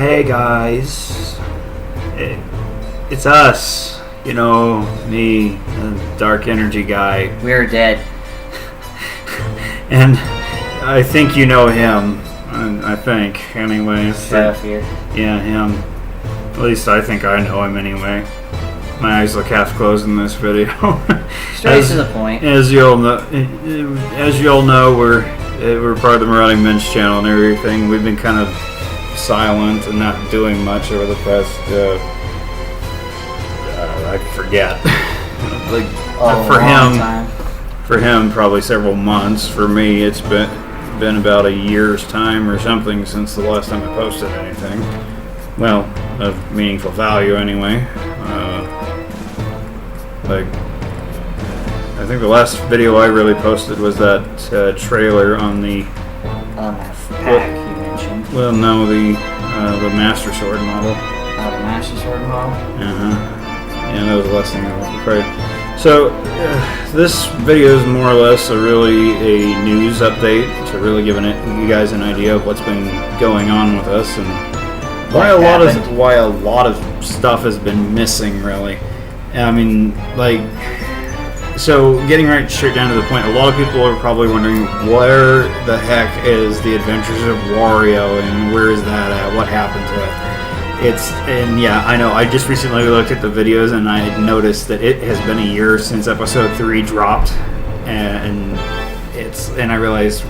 Hey guys, it's us. You know, me, the Darkenergy guy. We're dead. And I think you know him. I think, anyways. Yeah, him. At least I think I know him anyway. My eyes look half closed in this video. Straight to the point. As you all know, we're part of the MauradingMence channel and everything. We've been kind of silent and not doing much over the past. I forget. Like for him, probably several months. For me, it's been about a year's time or something since the last time I posted anything. Well, of meaningful value anyway. Like, I think the last video I really posted was that trailer on the pack you mentioned. Well, no, the Master Sword model. The Master Sword model? Yeah, that was the last thing I played. So, this video is more or less a news update to really give you guys an idea of what's been going on with us and why a lot of stuff has been missing, really. I mean, like, so getting straight down to the point, a lot of people are probably wondering where the heck is the Adventures of Wario and where is that at? What happened to it? I know, I just recently looked at the videos and I had noticed that it has been a year since episode 3 dropped, and I realized,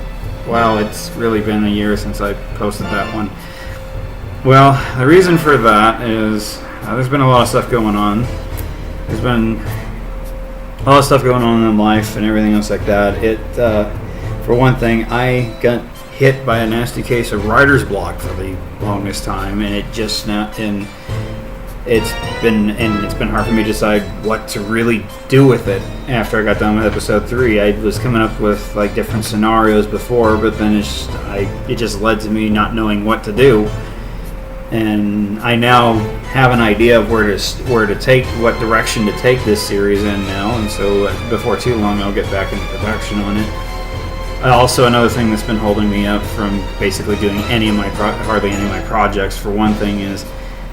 wow, it's really been a year since I posted that one. Well, the reason for that is there's been a lot of stuff going on. There's been a lot of stuff going on in life and everything else like that. For one thing, I got hit by a nasty case of writer's block for the longest time, and it's been hard for me to decide what to really do with it after I got done with episode 3. I was coming up with like different scenarios before, but then it just led to me not knowing what to do. And I now have an idea of what direction to take this series in now, and so before too long I'll get back into production on it. Also, another thing that's been holding me up from basically doing hardly any of my projects, for one thing, is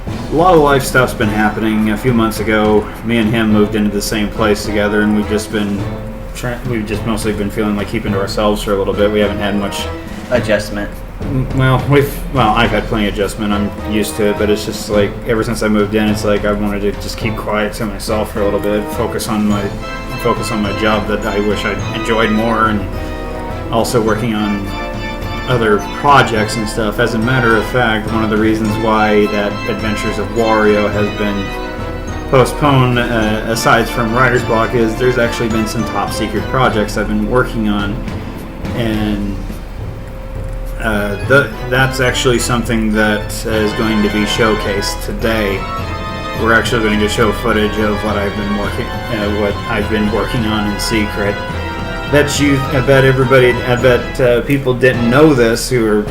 a lot of life stuff's been happening. A few months ago, me and him moved into the same place together, and we've just mostly been feeling like keeping to ourselves for a little bit. We haven't had much adjustment. Well, I've had plenty of adjustment. I'm used to it, but it's just like ever since I moved in, it's like I wanted to just keep quiet to myself for a little bit, focus on my job that I wish I enjoyed more, and also working on other projects and stuff. As a matter of fact, one of the reasons why that Adventures of Wario has been postponed, aside from writer's block, is there's actually been some top secret projects I've been working on, and that's actually something that is going to be showcased today. We're actually going to show footage of what I've been working on in secret. I bet people didn't know this who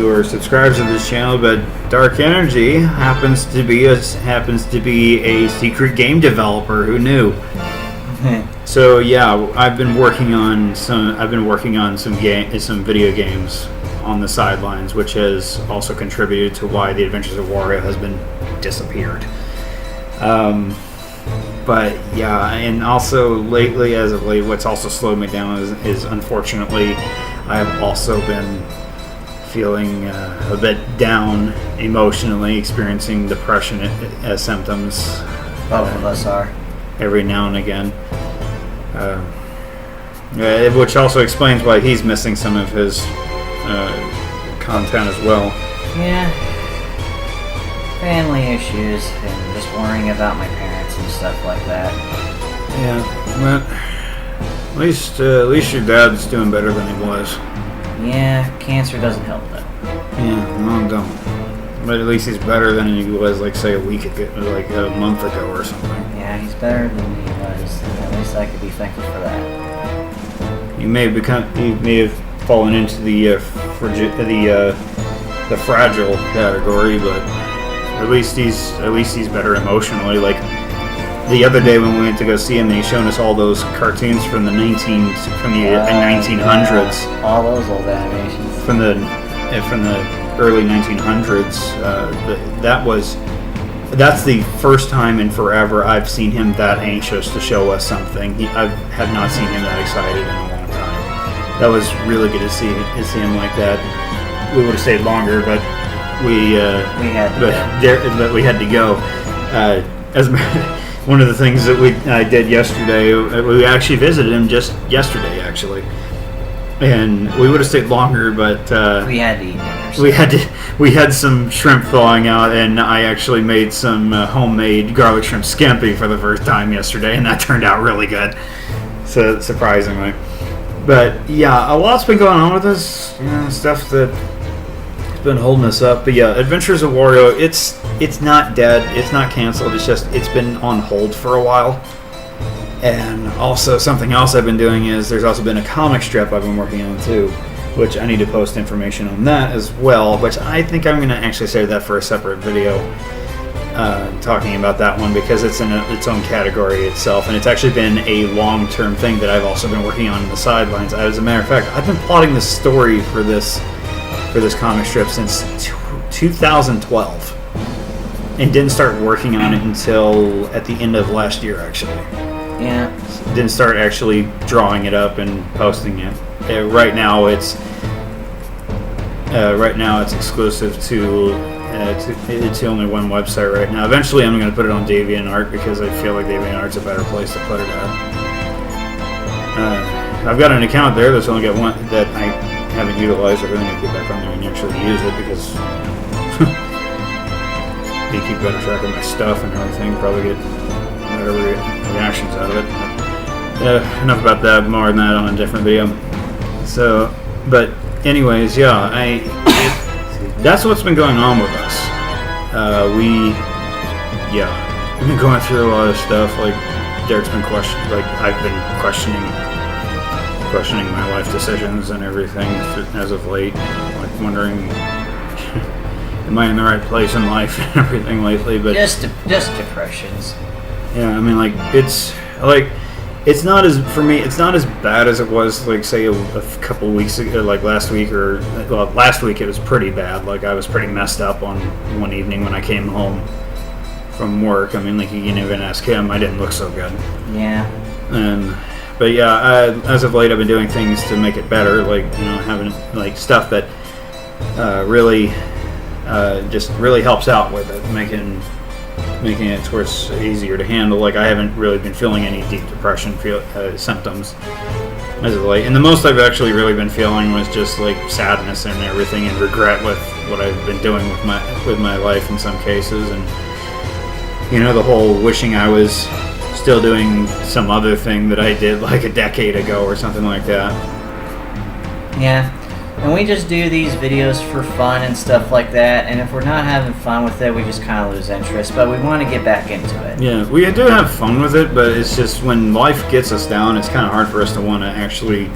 are subscribers to this channel, but Darkenergy happens to be a secret game developer. Who knew? So yeah, I've been working on some video games on the sidelines, which has also contributed to why the Adventures of Wario has been disappeared. But yeah, and also as of late, what's also slowed me down is unfortunately, I've also been feeling a bit down emotionally, experiencing depression symptoms. Both of us are. Every now and again. Which also explains why he's missing some of his content as well. Yeah. Family issues and just worrying about my parents and stuff like that. Yeah, but at least your dad's doing better than he was. Yeah, cancer doesn't help though. Yeah, no, it don't. But at least he's better than he was, like, say, a week ago, like a month ago or something. Yeah, he's better than he was. At least I could be thankful for that. He may have fallen into the fragile category, but at least he's better emotionally. Like the other day when we went to go see him, and he's shown us all those cartoons from the 1900s. All those old animations. From the early 1900s. That's the first time in forever I've seen him that anxious to show us something. I have not seen him that excited in a long time. That was really good to see him like that. We would have stayed longer, but we had to go. As one of the things that I did yesterday, we actually visited him just yesterday, actually. And we would have stayed longer, but we had to eat dinner. So. We had some shrimp thawing out, and I actually made some homemade garlic shrimp scampi for the first time yesterday, and that turned out really good. So surprisingly, but yeah, a lot's been going on with us. Stuff that's been holding us up. But yeah, Adventures of Wario, it's not dead. It's not canceled. It's been on hold for a while. And also something else I've been doing is there's also been a comic strip I've been working on too, which I need to post information on that as well, which I think I'm going to actually save that for a separate video talking about that one, because it's in its own category itself, and it's actually been a long-term thing that I've also been working on in the sidelines. As a matter of fact, I've been plotting this story for this comic strip since 2012 and didn't start working on it until at the end of last year, actually. Yeah. Didn't start actually drawing it up and posting it. Right now it's exclusive to it's only one website right now. Eventually I'm going to put it on DeviantArt because I feel like DeviantArt's a better place to put it at. I've got an account there that's only got one that I haven't utilized. I really need to get back on there and actually use it, because they keep better track of my stuff and everything. Probably get better reactions out of it. Enough about that. More than that on a different video. So, but anyways, yeah, that's what's been going on with us. We've been going through a lot of stuff. Like Derek's been I've been questioning my life decisions and everything as of late. Like wondering, am I in the right place in life and everything lately? But just depressions. Yeah, I mean, like it's not as bad as it was, like, say a couple weeks ago, like last week last week it was pretty bad. Like I was pretty messed up on one evening when I came home from work. I mean, like you can even ask him. I didn't look so good. Yeah. But yeah, as of late I've been doing things to make it better, like having like stuff that really just really helps out with it, making it towards easier to handle. Like I haven't really been feeling any deep depression symptoms as of late, and the most I've actually really been feeling was just like sadness and everything, and regret with what I've been doing with my life in some cases, and the whole wishing I was still doing some other thing that I did like a decade ago or something like that. Yeah. And we just do these videos for fun and stuff like that, and if we're not having fun with it, we just kind of lose interest, but we want to get back into it. Yeah, we do have fun with it, but it's just when life gets us down, it's kind of hard for us to want to actually,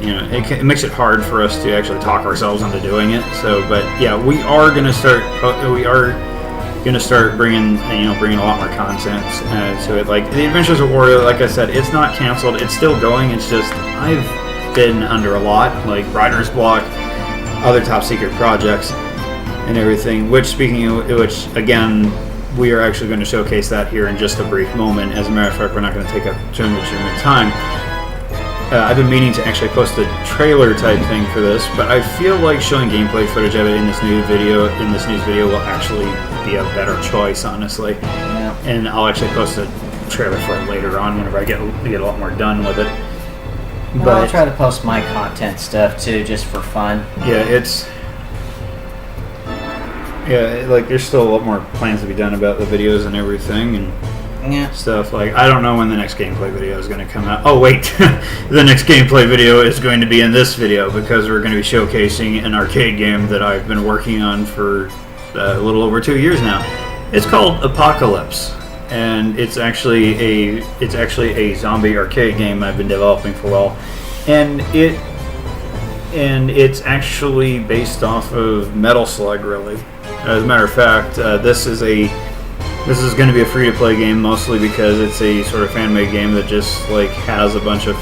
it makes it hard for us to actually talk ourselves into doing it. So, but yeah, we are going to start bringing a lot more content to it. Like the Adventures of Wario, like I said, it's not canceled, it's still going. It's just I've been under a lot, like writer's block, other top secret projects, and everything. Which again, we are actually going to showcase that here in just a brief moment. As a matter of fact, we're not going to take up too much of your time. I've been meaning to actually post a trailer type thing for this, but I feel like showing gameplay footage of it in this news video will actually be a better choice, honestly. Yeah. And I'll actually post a trailer for it later on whenever I get a lot more done with it. But I'll try to post my content stuff too, just for fun. Yeah, like there's still a lot more plans to be done about the videos and everything, and stuff. Like I don't know when the next gameplay video is going to come out. Oh wait, the next gameplay video is going to be in this video, because we're going to be showcasing an arcade game that I've been working on for a little over 2 years now. It's called Apocalypse. And it's actually a zombie arcade game I've been developing for a while, and it's actually based off of Metal Slug, really. As a matter of fact, this is going to be a free-to-play game, mostly because it's a sort of fan-made game that just like has a bunch of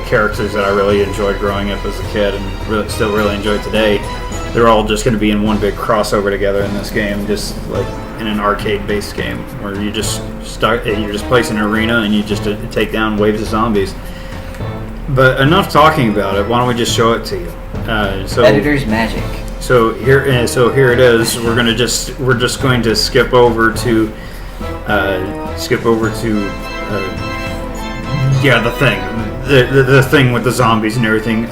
characters that I really enjoyed growing up as a kid and still really enjoy today. They're all just going to be in one big crossover together in this game, just like in an arcade-based game where you just place an arena and you just take down waves of zombies. But enough talking about it. Why don't we just show it to you? Editor's magic. So here it is. We're just going to skip over to the thing with the zombies and everything.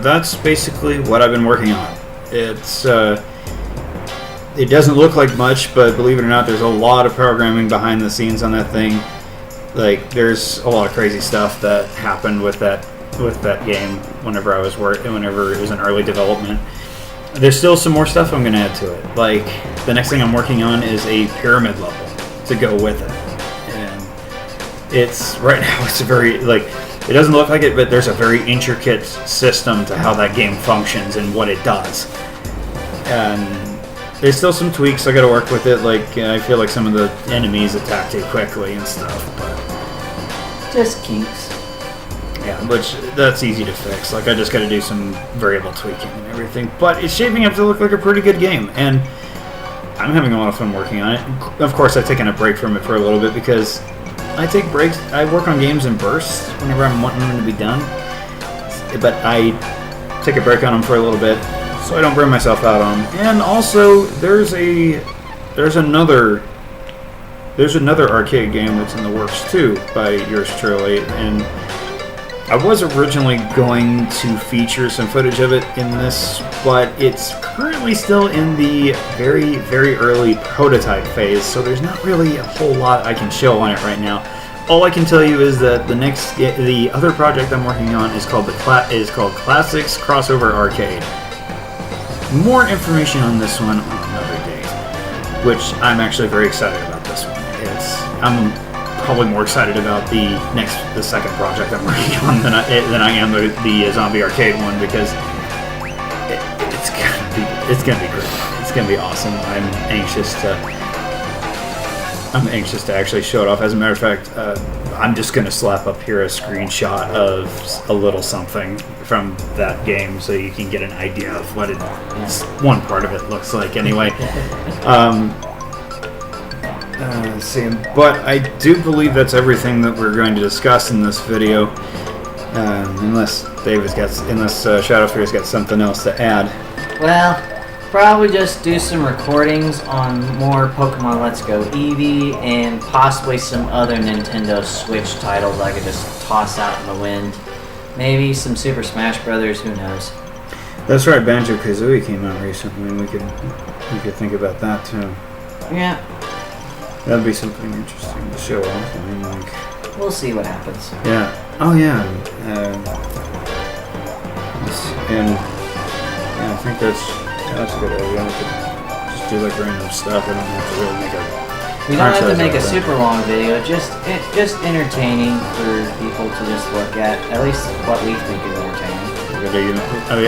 That's basically what I've been working on. It doesn't look like much, but believe it or not, there's a lot of programming behind the scenes on that thing. Like, there's a lot of crazy stuff that happened with that game whenever it was in early development. There's still some more stuff I'm going to add to it. Like, the next thing I'm working on is a pyramid level to go with it. And right now it's a very, like, it doesn't look like it, but there's a very intricate system to how that game functions and what it does. And there's still some tweaks I got to work with it. Like, I feel like some of the enemies attack too quickly and stuff, but just kinks. Yeah, which that's easy to fix. Like, I just got to do some variable tweaking and everything. But it's shaping up to look like a pretty good game, and I'm having a lot of fun working on it. Of course, I've taken a break from it for a little bit because I take breaks. I work on games in bursts whenever I'm wanting them to be done, but I take a break on them for a little bit so I don't burn myself out on them. And also, there's another arcade game that's in the works too by yours truly, and I was originally going to feature some footage of it in this, but it's currently still in the very, very early prototype phase, so there's not really a whole lot I can show on it right now. All I can tell you is that the other project I'm working on is called Classics Crossover Arcade. More information on this one on another day, which I'm actually very excited about this one. I'm probably more excited about the second project I'm working on than I am the zombie arcade one, because it's gonna be great. It's gonna be awesome. I'm anxious to I'm anxious to actually show it off. As a matter of fact, I'm just going to slap up here a screenshot of a little something from that game so you can get an idea of what one part of it looks like anyway. Let's see. But I do believe that's everything that we're going to discuss in this video. Unless Shadow Fear's got something else to add. Well, probably just do some recordings on more Pokemon Let's Go Eevee and possibly some other Nintendo Switch titles I could just toss out in the wind. Maybe some Super Smash Brothers, who knows. That's right, Banjo-Kazooie came out recently, and we could think about that too. Yeah. That'd be something interesting to show off. I mean, like, we'll see what happens. Yeah. Oh yeah. And I think that's a good idea. We could just do like random stuff. We don't have to really make a. We don't have to make a super long video. Just entertaining for people to just look at. At least what we think is entertaining.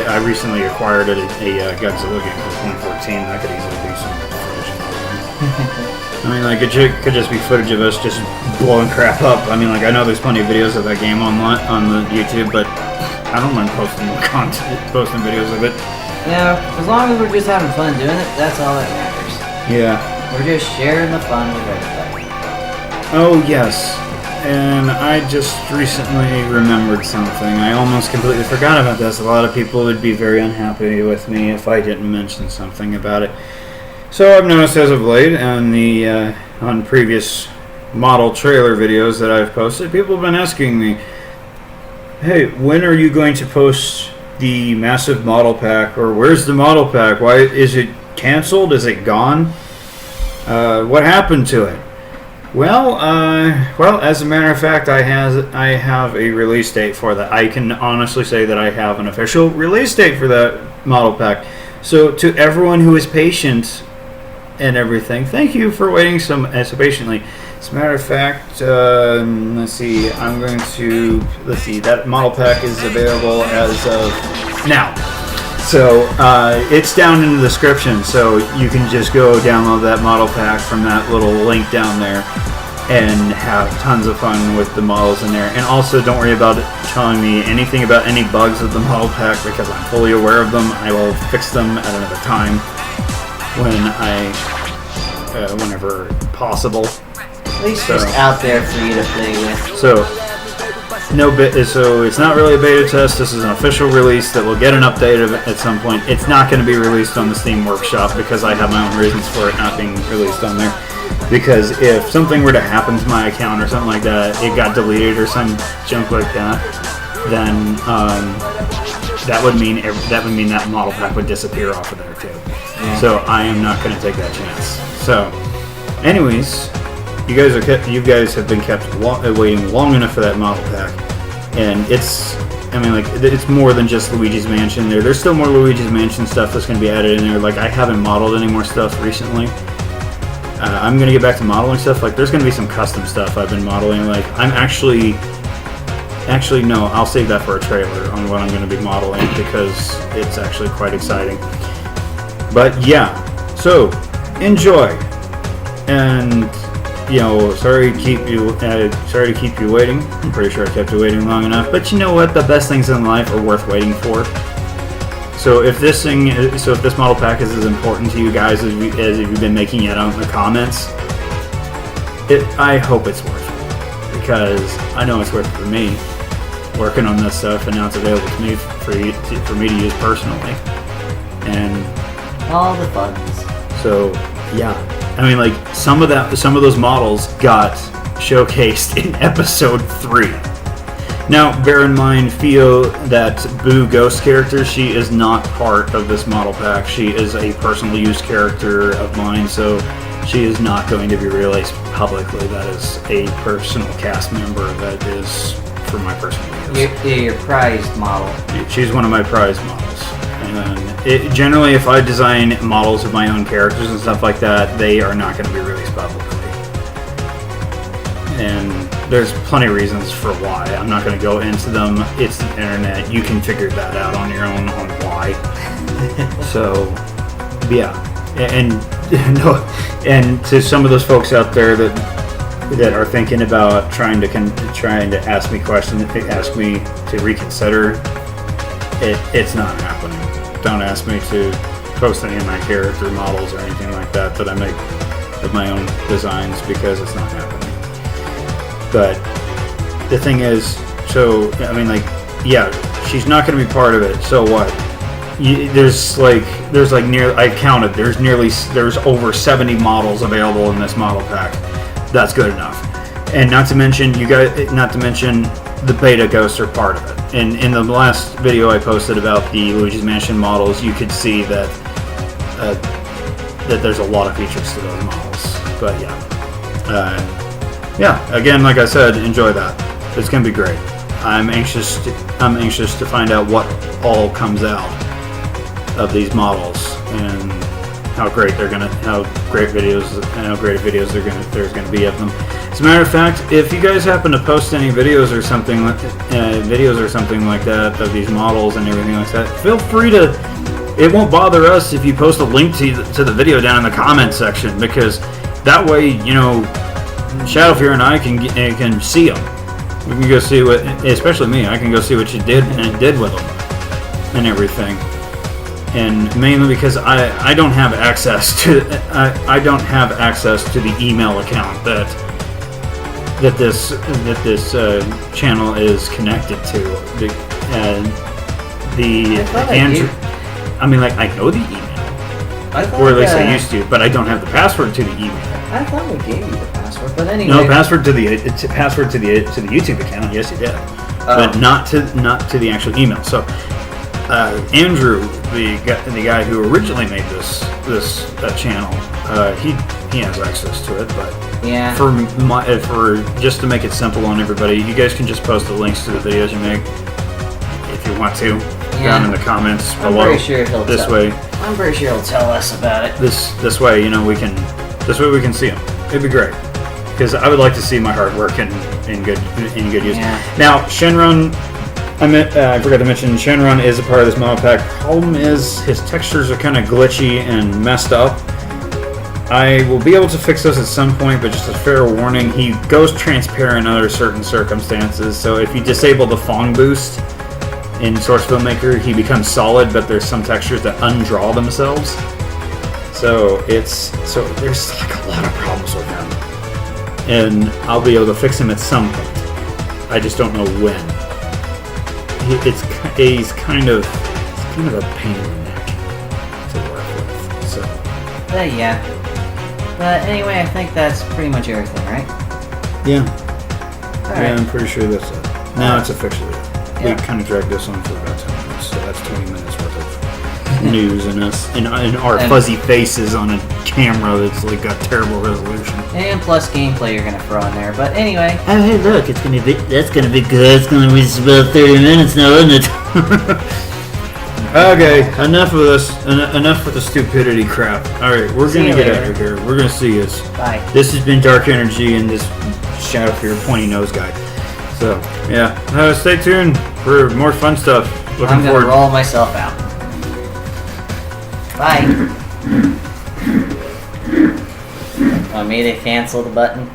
I recently acquired a Godzilla game for 2014. That could easily be some footage. I mean, like, it could just be footage of us just blowing crap up. I mean, like, I know there's plenty of videos of that game on the YouTube, but I don't mind posting videos of it. Yeah, as long as we're just having fun doing it, that's all that matters. Yeah. We're just sharing the fun with everybody. Oh, yes. And I just recently remembered something. I almost completely forgot about this. A lot of people would be very unhappy with me if I didn't mention something about it. So I've noticed as of late on previous model trailer videos that I've posted, people have been asking me, hey, when are you going to post the massive model pack, or where's the model pack? Why is it canceled? Is it gone? What happened to it? Well, as a matter of fact, I have a release date for that. I can honestly say that I have an official release date for that model pack. So to everyone who is patient and everything, thank you for waiting so patiently. As a matter of fact, let's see, that model pack is available as of now. So it's down in the description, so you can just go download that model pack from that little link down there and have tons of fun with the models in there. And also, don't worry about telling me anything about any bugs of the model pack, because I'm fully aware of them. I will fix them at another time whenever possible. At least just out there for you to play with. So it's not really a beta test. This is an official release that will get an update at some point. It's not going to be released on the Steam Workshop because I have my own reasons for it not being released on there. Because if something were to happen to my account or something like that, it got deleted or some junk like that, then that would mean that model pack would disappear off of there too. Yeah. So I am not going to take that chance. So, anyways, you guys have been kept waiting long enough for that model pack, and it's more than just Luigi's Mansion. There's still more Luigi's Mansion stuff that's going to be added in there. Like, I haven't modeled any more stuff recently. I'm going to get back to modeling stuff. Like, there's going to be some custom stuff I've been modeling. Like, I'm actually no, I'll save that for a trailer on what I'm going to be modeling, because it's actually quite exciting. But yeah, so enjoy, and sorry to keep you waiting. I'm pretty sure I kept you waiting long enough. But you know what? The best things in life are worth waiting for. So if this model pack is as important to you guys as you've been making it on the comments, I hope it's worth it, because I know it's worth it for me working on this stuff, and now it's available to me for me to use personally, and all the funds. So yeah. I mean, like, some of those models got showcased in episode 3. Now, bear in mind, Fio, that Boo Ghost character, she is not part of this model pack. She is a personal use character of mine, so she is not going to be released publicly. That is a personal cast member that is for my personal use. Your prized model. She's one of my prized models. And generally, if I design models of my own characters and stuff like that, they are not going to be released publicly. And there's plenty of reasons for why. I'm not going to go into them. It's the internet. You can figure that out on your own on why. So, yeah. and no, and to some of those folks out there that are thinking about trying to ask me questions, ask me to reconsider, it's not happening. Don't ask me to post any of my character models or anything like that I make of my own designs, because it's not happening. But the thing is, so I mean, like, yeah, she's not going to be part of it. So what? There's over 70 models available in this model pack. That's good enough. And not to mention the beta ghosts are part of it. And in the last video I posted about the Luigi's Mansion models, you could see that there's a lot of features to those models. But yeah, again, like I said, enjoy that. It's gonna be great. I'm anxious to find out what all comes out of these models and how great videos there's gonna be of them. As a matter of fact, if you guys happen to post any videos or something like that of these models and everything like that, feel free to. It won't bother us if you post a link to the video down in the comment section, because that way, you know, Shadowfear and I can see them. We can go see what, especially me, I can go see what you did with them and everything. And mainly because I don't have access to the email account that this channel is connected to. I mean, like, I know the email, or at least I used to, but I don't have the password to the email. I thought we gave you the password, but anyway. No, password to the YouTube account. Yes, you did, but not to the actual email. So, Andrew, the guy who originally made this channel, he has access to it. But yeah, for just to make it simple on everybody, you guys can just post the links to the videos you make if you want to down in the comments below. I'm pretty sure he'll tell us about it. This way, you know, we can see them. It'd be great, because I would like to see my hard work in good use. Yeah. Now, Shenron, I forgot to mention, Shenron is a part of this model pack. Problem is, his textures are kind of glitchy and messed up. I will be able to fix those at some point, but just a fair warning, he goes transparent under certain circumstances. So if you disable the Fong boost in Source Filmmaker, he becomes solid, but there's some textures that undraw themselves. So there's like a lot of problems with him, and I'll be able to fix him at some point. I just don't know when. He's kind of a pain in the neck to work with. So. Yeah. But anyway, I think that's pretty much everything, right? Yeah. Right. Yeah, I'm pretty sure that's it. Now it's officially it. Yeah. We kind of dragged this on for about 10 minutes, so that's 20 minutes worth of news and us and our fuzzy faces on a camera that's like got terrible resolution. And plus gameplay you're gonna throw in there. But anyway. Oh hey, look, that's gonna be good. It's gonna be about 30 minutes now, isn't it? Okay, enough of this. Enough with the stupidity crap. All right, we're gonna get out of here. We're gonna see us. Bye. This has been Darkenergy and this Shadowfear pointy nose guy. So yeah, stay tuned for more fun stuff. I'm gonna roll myself out. Bye. Want me to cancel the button?